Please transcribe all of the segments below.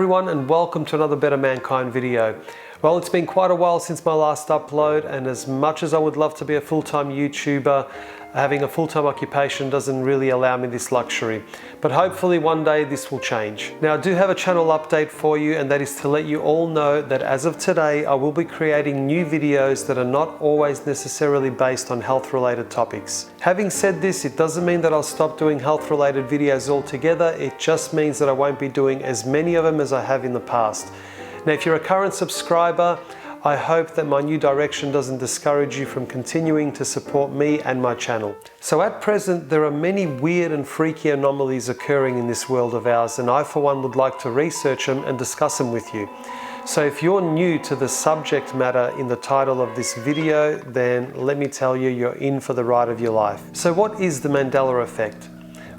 everyone, and welcome to another Better Mankind video. Well, it's been quite a while since my last upload, and as much as I would love to be a full-time YouTuber, having a full-time occupation doesn't really allow me this luxury. But hopefully one day this will change. Now, I do have a channel update for you, and that is to let you all know that as of today, I will be creating new videos that are not always necessarily based on health-related topics. Having said this, it doesn't mean that I'll stop doing health-related videos altogether. It just means that I won't be doing as many of them as I have in the past. Now, if you're a current subscriber, I hope that my new direction doesn't discourage you from continuing to support me and my channel. So at present, there are many weird and freaky anomalies occurring in this world of ours, and I for one would like to research them and discuss them with you. So if you're new to the subject matter in the title of this video, then let me tell you, you're in for the ride of your life. So what is the Mandela Effect?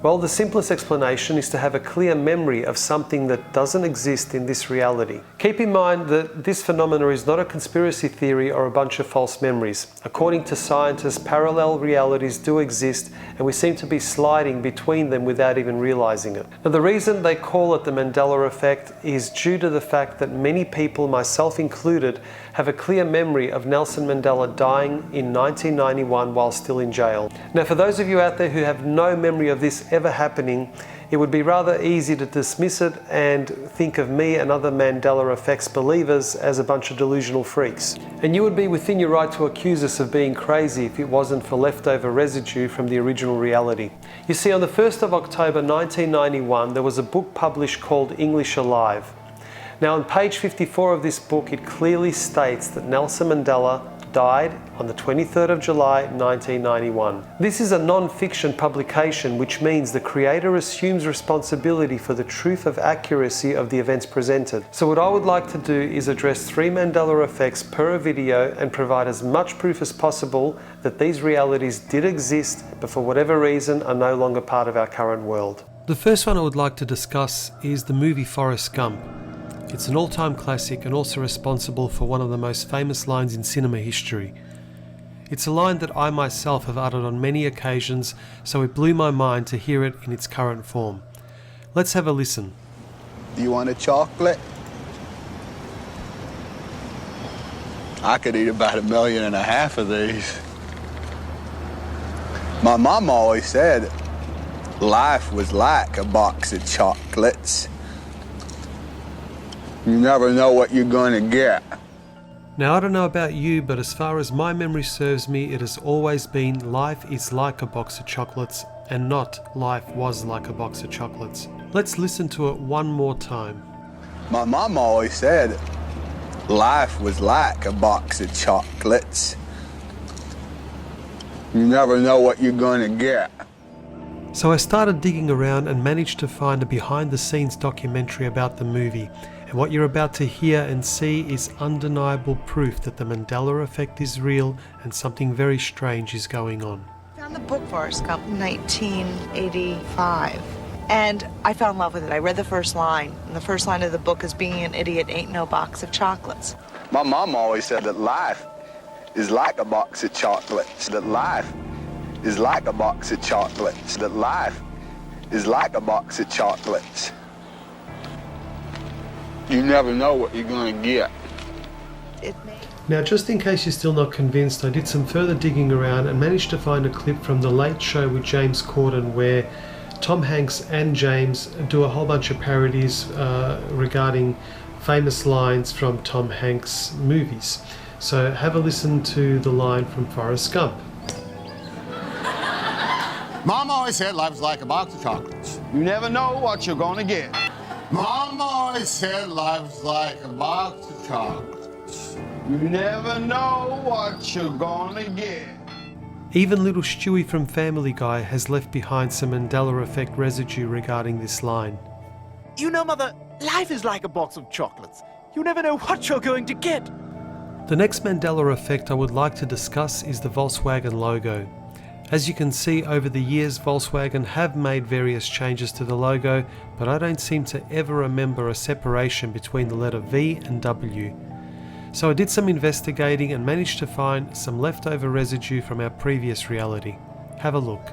Well, the simplest explanation is to have a clear memory of something that doesn't exist in this reality. Keep in mind that this phenomenon is not a conspiracy theory or a bunch of false memories. According to scientists, parallel realities do exist, and we seem to be sliding between them without even realizing it. Now, the reason they call it the Mandela Effect is due to the fact that many people, myself included, have a clear memory of Nelson Mandela dying in 1991 while still in jail. Now, for those of you out there who have no memory of this ever happening, it would be rather easy to dismiss it and think of me and other Mandela Effects believers as a bunch of delusional freaks. And you would be within your right to accuse us of being crazy if it wasn't for leftover residue from the original reality. You see, on the 1st of October 1991, there was a book published called English Alive. Now, on page 54 of this book, it clearly states that Nelson Mandela died on the 23rd of July 1991. This is a non-fiction publication, which means the creator assumes responsibility for the truth of accuracy of the events presented. So what I would like to do is address 3 Mandela effects per video and provide as much proof as possible that these realities did exist, but for whatever reason are no longer part of our current world. The first one I would like to discuss is the movie Forrest Gump. It's an all-time classic and also responsible for one of the most famous lines in cinema history. It's a line that I myself have uttered on many occasions, so it blew my mind to hear it in its current form. Let's have a listen. Do you want a chocolate? I could eat about 1.5 million of these. My mom always said life was like a box of chocolates. You never know what you're going to get. Now, I don't know about you, but as far as my memory serves me, it has always been life is like a box of chocolates and not life was like a box of chocolates. Let's listen to it one more time. My mom always said life was like a box of chocolates. You never know what you're going to get. So I started digging around and managed to find a behind-the-scenes documentary about the movie. And what you're about to hear and see is undeniable proof that the Mandela Effect is real and something very strange is going on. I found the book Forrest Gump in 1985, and I fell in love with it. I read the first line, and the first line of the book is, "Being an idiot ain't no box of chocolates." My mom always said that life is like a box of chocolates. That life is like a box of chocolates. That life is like a box of chocolates. You never know what you're going to get. Now, just in case you're still not convinced, I did some further digging around and managed to find a clip from The Late Show with James Corden where Tom Hanks and James do a whole bunch of parodies regarding famous lines from Tom Hanks' movies. So have a listen to the line from Forrest Gump. Mom always said life is like a box of chocolates. You never know what you're going to get. Mom always said life's like a box of chocolates. You never know what you're gonna get. Even little Stewie from Family Guy has left behind some Mandela Effect residue regarding this line. You know, Mother, life is like a box of chocolates. You never know what you're going to get. The next Mandela Effect I would like to discuss is the Volkswagen logo. As you can see, over the years Volkswagen have made various changes to the logo, but I don't seem to ever remember a separation between the letter V and W. So I did some investigating and managed to find some leftover residue from our previous reality. Have a look.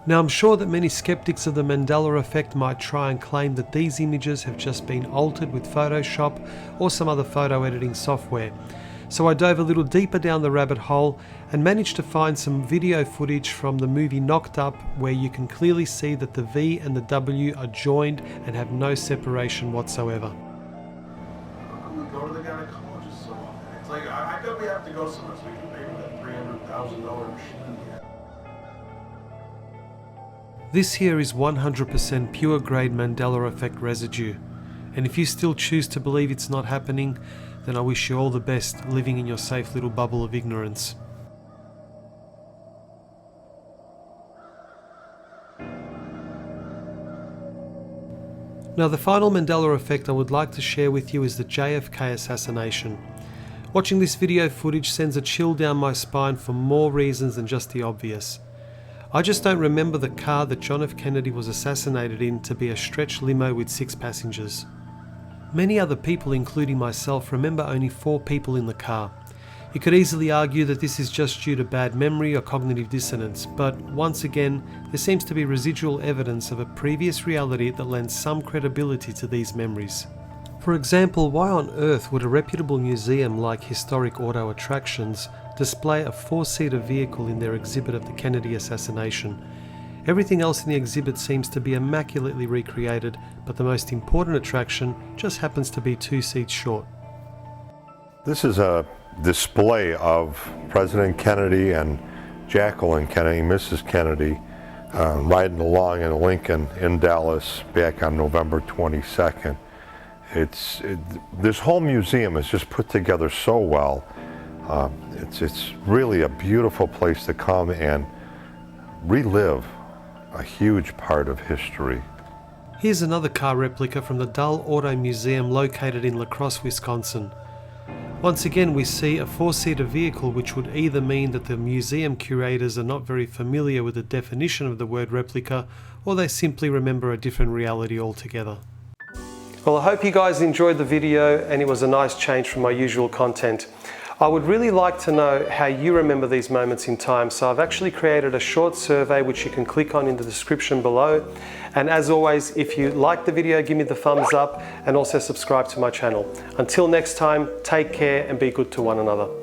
Now, I'm sure that many skeptics of the Mandela effect might try and claim that these images have just been altered with Photoshop or some other photo editing software. So I dove a little deeper down the rabbit hole and managed to find some video footage from the movie Knocked Up, where you can clearly see that the V and the W are joined and have no separation whatsoever. We go to the gynecologist so often. It's like, I bet we have to go somewhere so we can pay for that $300,000 machine. This here is 100% pure grade Mandela effect residue, and if you still choose to believe it's not happening, then I wish you all the best living in your safe little bubble of ignorance. Now, the final Mandela effect I would like to share with you is the JFK assassination. Watching this video footage sends a chill down my spine for more reasons than just the obvious. I just don't remember the car that John F. Kennedy was assassinated in to be a stretch limo with 6 passengers. Many other people, including myself, remember only 4 people in the car. You could easily argue that this is just due to bad memory or cognitive dissonance, but once again, there seems to be residual evidence of a previous reality that lends some credibility to these memories. For example, why on earth would a reputable museum like Historic Auto Attractions display a 4-seater vehicle in their exhibit of the Kennedy assassination? Everything else in the exhibit seems to be immaculately recreated, but the most important attraction just happens to be 2 seats short. This is a display of President Kennedy and Jacqueline Kennedy, Mrs. Kennedy, riding along in Lincoln in Dallas back on November 22nd. This whole museum is just put together so well. It's really a beautiful place to come and relive a huge part of history. Here's another car replica from the Dull Auto Museum located in La Crosse, Wisconsin. Once again, we see a 4-seater vehicle, which would either mean that the museum curators are not very familiar with the definition of the word replica, or they simply remember a different reality altogether. Well, I hope you guys enjoyed the video and it was a nice change from my usual content. I would really like to know how you remember these moments in time, so I've actually created a short survey which you can click on in the description below. And as always, if you like the video, give me the thumbs up and also subscribe to my channel. Until next time, take care and be good to one another.